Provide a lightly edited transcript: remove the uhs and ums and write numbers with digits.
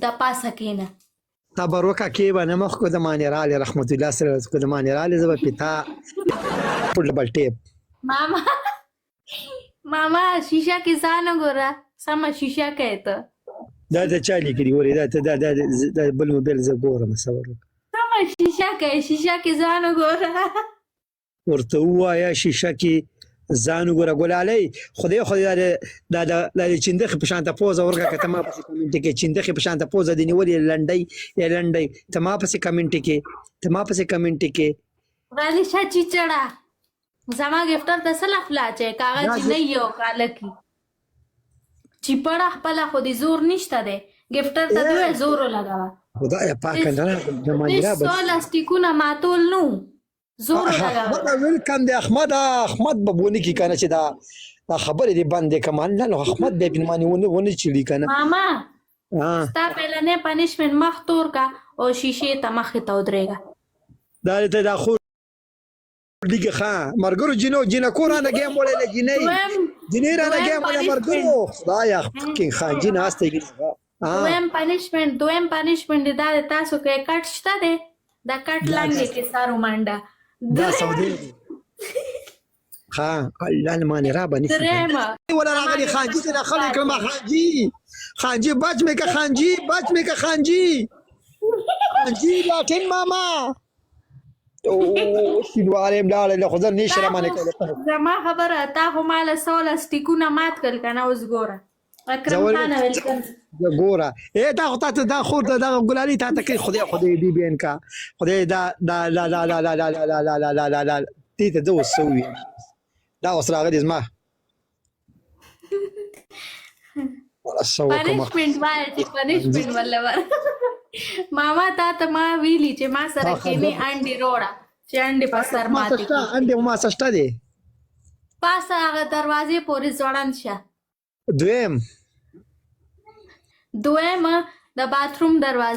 د پاسه کېنه. صبر وکړه کېبه نه مخکې د مانیرالې رحمت الله سره د مانیرالې زه به پیتا ډبل ټیپ ماما شیشه کې ځان وګوره سمه شیشه کوې ته دا د چا لیکلي ولې دا بل موبایل زه ګورم صبر وکړه سمه شیشه کوې شیشه کې ځان وګوره ورته ووایه شیشه کې ځان وګوره ګلالۍ خدای دا د چندخې په شانته پوزه ورکړه که ته ما پسې کمنټ کې چندخې په شانته پوزه دې نیولې لنډۍ ته ما پسې کمنټ کې غالي شه چیچړه زما ګفټر ته څه لفلا چې کاغذ نه یو کاله کې چیپړه خپله خو دې زور نشته دی ګفټر ته دوی زور ولګوه خدای پاکه نه د مانیرا بس 100 لاستیکونه ماتول نو زور ولګوه ویلکم دی احمد به بونی کې کنه چې دا خبرې دې بندې کمان نه نو احمد به بنمانې ونه چړي کنه ماما ستا پهلنې پنشمنت مخ تور کا او شیشې ته مخې ته ودرېږه دا خو دیگه خان مرګرو جنکو رانه ګیم ولې جنې رانه ګیم ولې مرګرو خدایا فکینګ خان جن هسته دویم پنشمنت دا تاسو کې کټ شته دی دا کټ لاندې کې سارو منډه دا سعودي خان الله ماني را بني ولا راغلي خانجي ته خلک کلمه خانجي بچ مې کا خانجي لاتین ماما او شینوارم لاله له خزر نشره مانه کوله زما خبره تا خو مال 100 لاستیکونه مات کړ کنه اوس ګوره اکرم خان ویلکم ګوره دا خو ته دا خور دا ګلالي ته کې خدای دی بین کا خدای دا لا دې ته دوه سوي دا اوس راغلی زما ولا سو کوم پنشمنت ولا ماما تا ما ویلی چې ما سره کېنی انډي روړه چې انډي په سر ماتي انډي ما سشته دي پاسه هغه دروازې پورې ځوړند شه دویم د باتروم دروازې